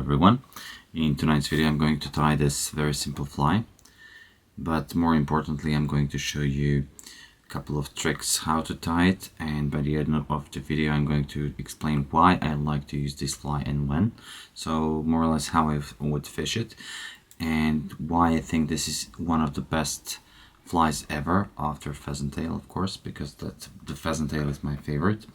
everyone. In tonight's video I'm going to tie this very simple fly, but more importantly I'm going to show you a couple of tricks how to tie it, and by the end of the video I'm going to explain why I like to use this fly and when. So more or less how I would fish it and why I think this is one of the best flies ever, after pheasant tail of course, because the pheasant tail is my favorite.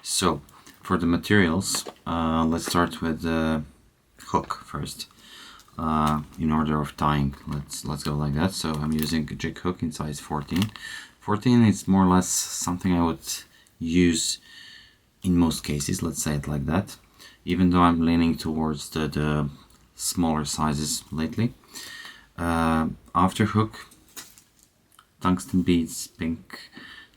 So for the materials, let's start with the hook first. In order of tying, let's go like that. So I'm using a jig hook in size 14. 14 is more or less something I would use in most cases, let's say it like that, even though I'm leaning towards the smaller sizes lately. After hook, tungsten beads, pink,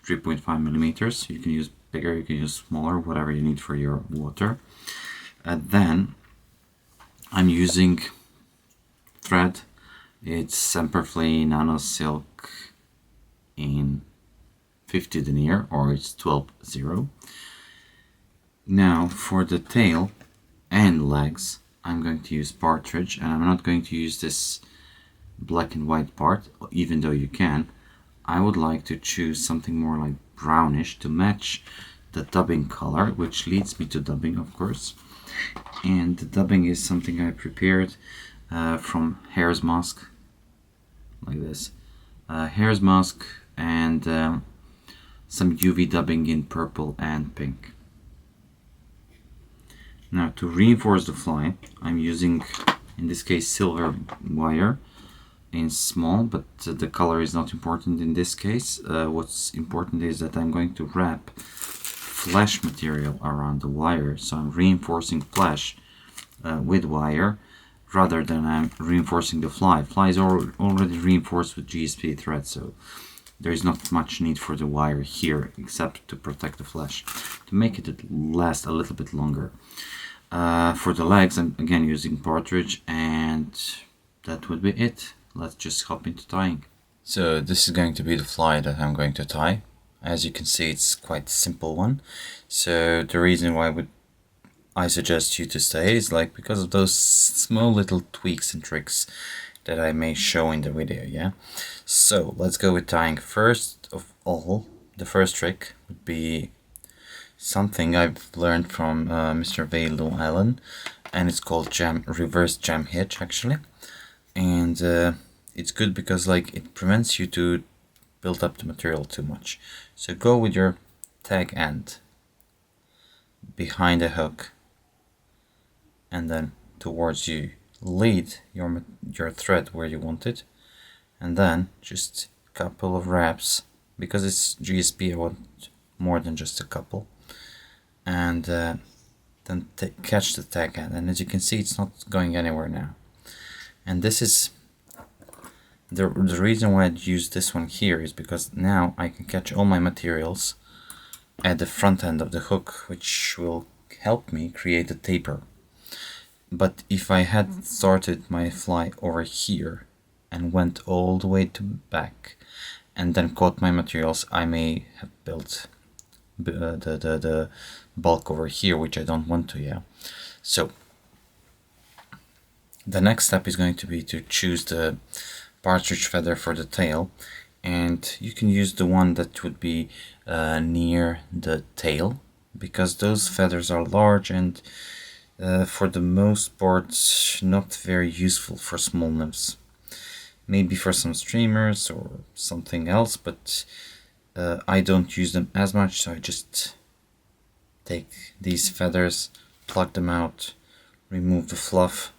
3.5 millimeters. You can use bigger, you can use smaller, whatever you need for your water. Then I'm using thread. It's Semperfli Nano Silk in 50 denier, or it's 12-0. Now for the tail and legs I'm going to use partridge, and I'm not going to use this black and white part, even though you can. I would like to choose something more like brownish to match the dubbing color, which leads me to dubbing of course. And the dubbing is something I prepared from hare's mask, like this. Hare's mask and some UV dubbing in purple and pink. Now to reinforce the fly I'm using, in this case, silver wire in small, but the color is not important in this case. What's important is that I'm going to wrap flesh material around the wire, so I'm reinforcing flesh with wire rather than I'm reinforcing the fly. Fly is already reinforced with GSP thread, so there is not much need for the wire here except to protect the flesh, to make it last a little bit longer. For the legs I'm again using partridge, and that would be it. Let's just hop into tying. So this is going to be the fly that I'm going to tie. As you can see, it's quite a simple one. So the reason why I suggest you to stay is because of those small little tweaks and tricks that I may show in the video, yeah? So let's go with tying. First of all, the first trick would be something I've learned from Mr. Valo Allen, and it's called reverse jam hitch actually. And it's good because it prevents you to build up the material too much. So go with your tag end behind the hook, and then towards you. Lead your thread where you want it, and then just a couple of wraps. Because it's GSP I want more than just a couple. And then catch the tag end, and as you can see it's not going anywhere now. And this is the reason why I'd use this one here is because now I can catch all my materials at the front end of the hook, which will help me create a taper. But if I had started my fly over here and went all the way to back and then caught my materials, I may have built the bulk over here, which I don't want to, yeah. So the next step is going to be to choose the partridge feather for the tail, and you can use the one that would be near the tail, because those feathers are large and for the most part not very useful for small nymphs. Maybe for some streamers or something else, but I don't use them as much, so I just take these feathers, pluck them out, remove the fluff,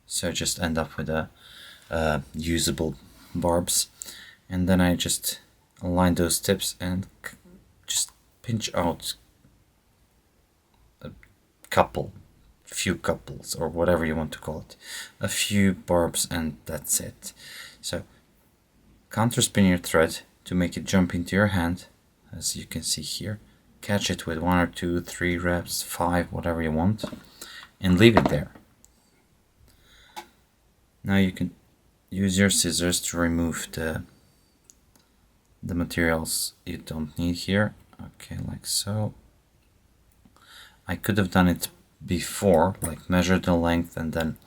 so I just end up with a usable barbs, and then I just align those tips and just pinch out a few couples, or whatever you want to call it, a few barbs, and that's it. So counter spin your thread to make it jump into your hand, as you can see here. Catch it with 1 or 2, 3 reps, 5, whatever you want, and leave it there. Now you can use your scissors to remove the materials you don't need here. Okay, like so. I could have done it before, like measure the length and then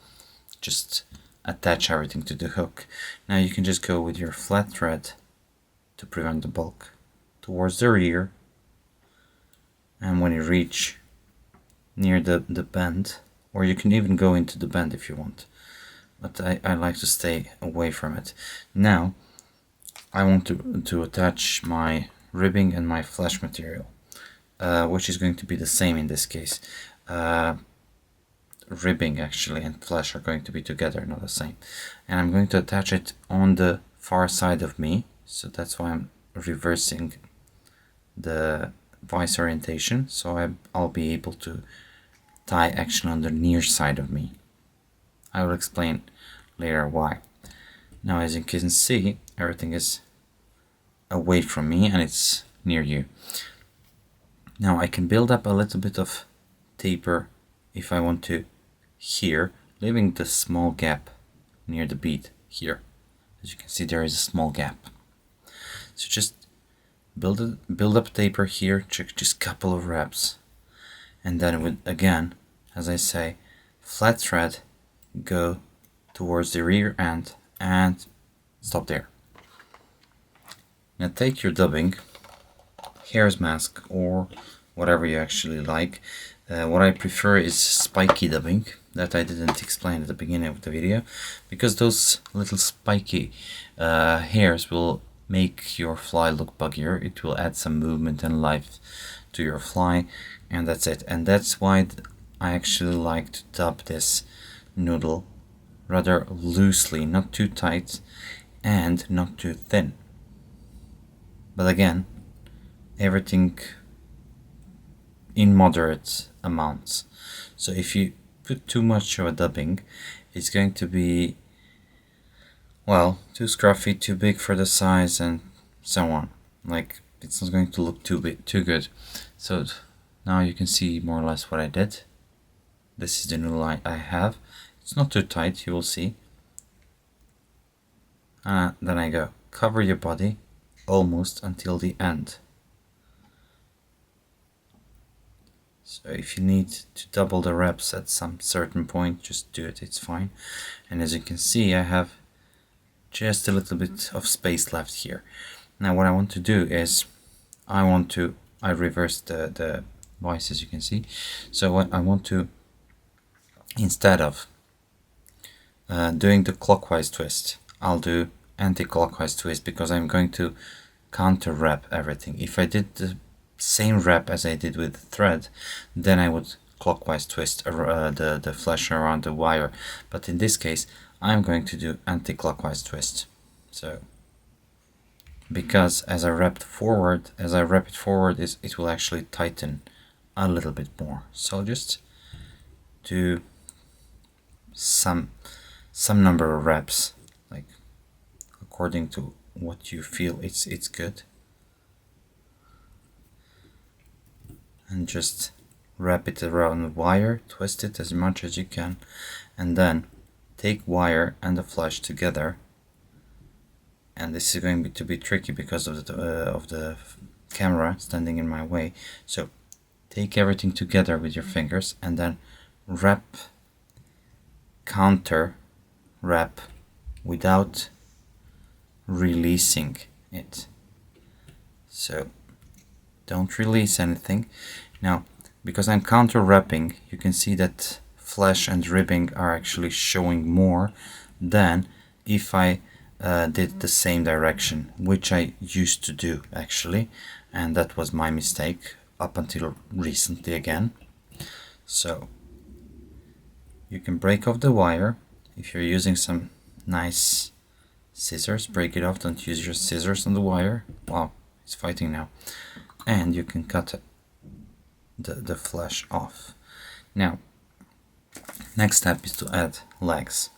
just attach everything to the hook. Now you can just go with your flat thread to prevent the bulk towards the rear, and when you reach near the bend, or you can even go into the bend if you want, but I like to stay away from it. Now I want to attach my ribbing and my flesh material, which is going to be the same in this case. Ribbing actually and flesh are going to be together, not the same, and I'm going to attach it on the far side of me, so that's why I'm reversing the vice orientation, so I'll be able to tie actually on the near side of me. I will explain later why. Now as you can see, everything is away from me and it's near you. Now I can build up a little bit of taper if I want to here, leaving the small gap near the bead here. As you can see, there is a small gap. So just build up taper here, just couple of reps, and then with, again, as I say, flat thread, go towards the rear end and stop there. Now take your dubbing, hare's mask, or whatever you actually like. What I prefer is spiky dubbing, that I didn't explain at the beginning of the video, because those little spiky hairs will make your fly look buggier. It will add some movement and life to your fly, and that's it. And that's why I actually like to dub this noodle rather loosely, not too tight and not too thin. But again, everything in moderate amounts. So if you put too much of a dubbing, it's going to be, well, too scruffy, too big for the size, and so on. Like, it's not going to look too good. So now you can see more or less what I did. This is the noodle I have. It's not too tight, you will see. Then I go, cover your body almost until the end. So if you need to double the reps at some certain point, just do it, it's fine. And as you can see, I have just a little bit of space left here. Now what I want to do is, I reverse the vice, as you can see. So what I want to, instead of doing the clockwise twist, I'll do anti-clockwise twist, because I'm going to counter wrap everything. If I did the same wrap as I did with the thread, then I would clockwise twist the flesh around the wire. But in this case, I'm going to do anti-clockwise twist. So, because as I wrap it forward, it will actually tighten a little bit more. So just do some number of reps, like according to what you feel it's good, and just wrap it around the wire, twist it as much as you can, and then take wire and the flesh together. And this is going to be tricky because of the camera standing in my way. So take everything together with your fingers and then wrap, counter wrap without releasing it. So don't release anything. Now, because I'm counter wrapping, you can see that flesh and ribbing are actually showing more than if I did the same direction, which I used to do actually, and that was my mistake up until recently again. So you can break off the wire. If you're using some nice scissors, break it off, don't use your scissors on the wire. Wow, it's fighting now. And you can cut the flesh off. Now, next step is to add legs.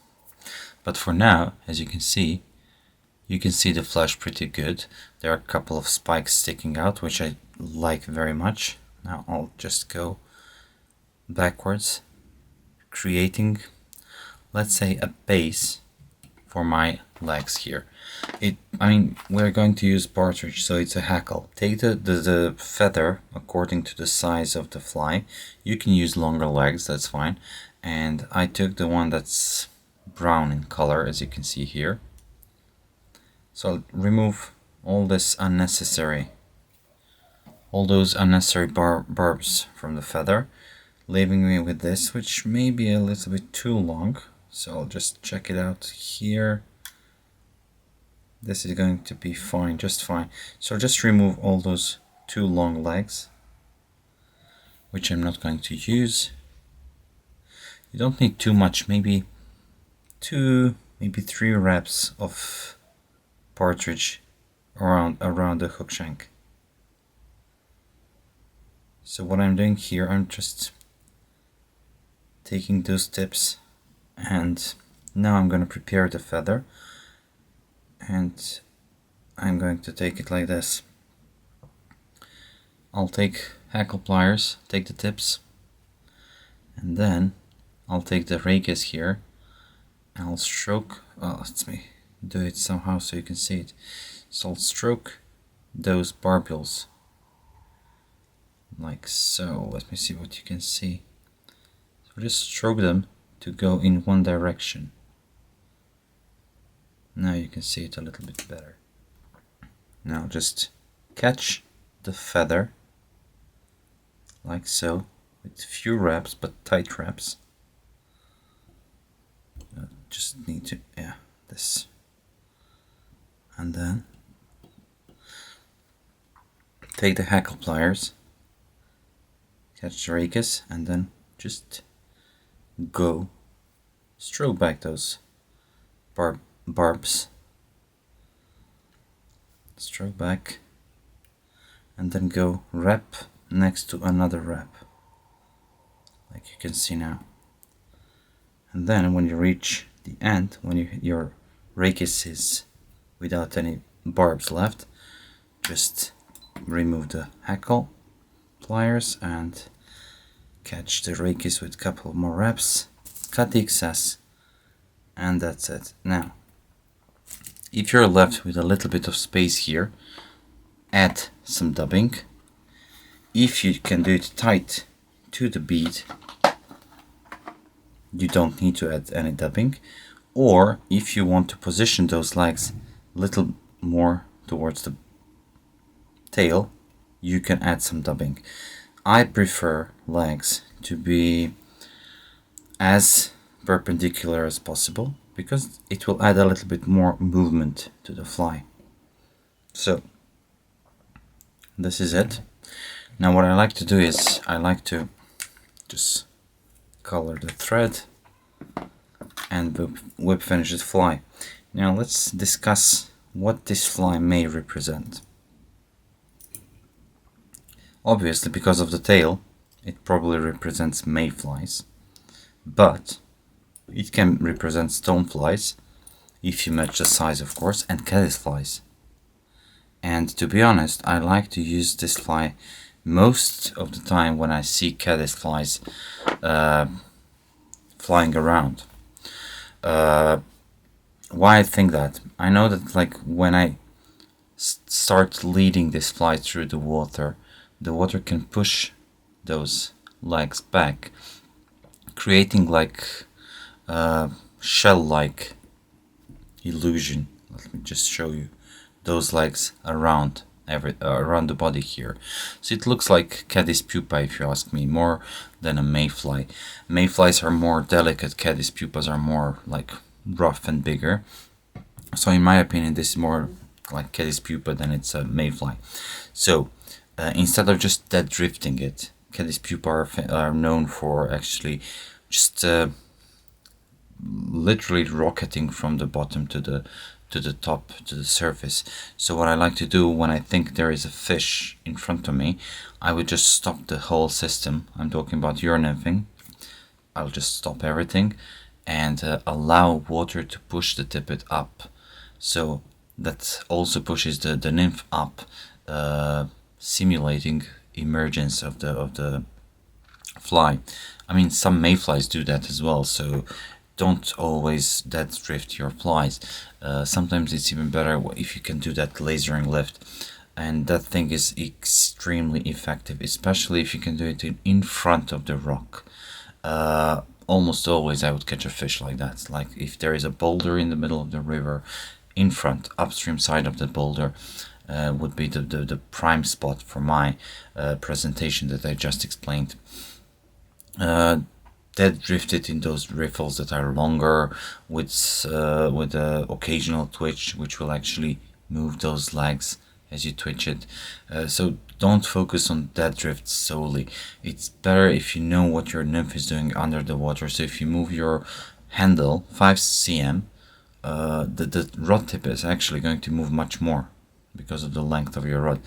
But for now, as you can see the flesh pretty good. There are a couple of spikes sticking out, which I like very much. Now I'll just go backwards, creating, let's say, a base for my legs here. I mean, we're going to use partridge, so it's a hackle. Take the feather according to the size of the fly. You can use longer legs, that's fine. And I took the one that's brown in color, as you can see here. So I'll remove all those unnecessary barbs from the feather, leaving me with this, which may be a little bit too long. So I'll just check it out here. This is going to be fine, just fine. So I'll just remove all those too long legs, which I'm not going to use. You don't need too much, maybe 2, maybe 3 wraps of partridge around the hook shank. So what I'm doing here, I'm just taking those tips, and now I'm going to prepare the feather, and I'm going to take it like this. I'll take hackle pliers, take the tips, and then I'll take the rakus here, and I'll stroke, well, let me do it somehow so you can see it. So I'll stroke those barbules like so. Let me see what you can see. So just stroke them to go in one direction. Now you can see it a little bit better. Now just catch the feather like so, with few wraps, but tight wraps. Just need to, yeah, this. And then take the hackle pliers, catch the rakus, and then just go stroke back those barbs. Stroke back, and then go wrap next to another wrap, like you can see now. And then when you reach the end, when your rakus is without any barbs left, just remove the hackle pliers and catch the rakus with a couple more wraps, cut the excess, and that's it. Now, if you're left with a little bit of space here, add some dubbing. If you can do it tight to the bead, you don't need to add any dubbing. Or if you want to position those legs a little more towards the tail, you can add some dubbing. I prefer legs to be as perpendicular as possible, because it will add a little bit more movement to the fly. So this is it. Now what I like to do is I like to just color the thread and whip finish the fly. Now let's discuss what this fly may represent. Obviously, because of the tail, it probably represents mayflies, but it can represent stoneflies, if you match the size, of course, and caddisflies. And to be honest, I like to use this fly most of the time when I see caddisflies flying around. Why I think that? I know that, like, when I start leading this fly through the water can push those legs back, creating like shell-like illusion. Let me just show you those legs around the body here. So it looks like caddis pupa, if you ask me, more than a mayfly. Mayflies are more delicate, caddis pupas are more like rough and bigger. So in my opinion, this is more like caddis pupa than it's a mayfly. So instead of just dead drifting it, caddis pupa are known for actually just literally rocketing from the bottom to the top, to the surface. So what I like to do when I think there is a fish in front of me, I would just stop the whole system. I'm talking about your nymphing. I'll just stop everything and allow water to push the tippet up. So that also pushes the nymph up, simulating emergence of the fly. I mean, some mayflies do that as well, so don't always dead drift your flies. Sometimes it's even better if you can do that lasering lift, and that thing is extremely effective, especially if you can do it in front of the rock. Almost always I would catch a fish like that. Like if there is a boulder in the middle of the river, in front, upstream side of the boulder, would be the prime spot for my presentation that I just explained. Dead drifted in those riffles that are longer with the occasional twitch, which will actually move those legs as you twitch it. So don't focus on dead drift solely. It's better if you know what your nymph is doing under the water. So if you move your handle 5 cm, the rod tip is actually going to move much more because of the length of your rod.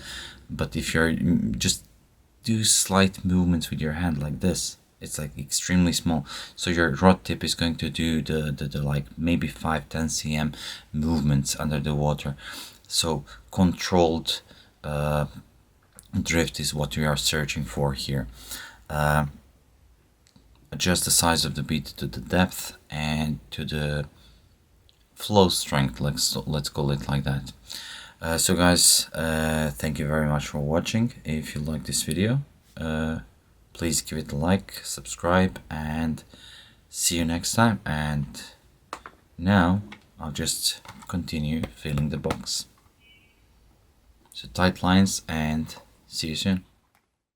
But if you're just do slight movements with your hand like this, it's like extremely small, so your rod tip is going to do the like maybe 5-10 cm movements under the water. So controlled drift is what we are searching for here. Adjust the size of the bead to the depth and to the flow strength, let's call it like that. So guys, thank you very much for watching. If you like this video, please give it a like, subscribe, and see you next time. And now I'll just continue filling the box. So tight lines, and see you soon.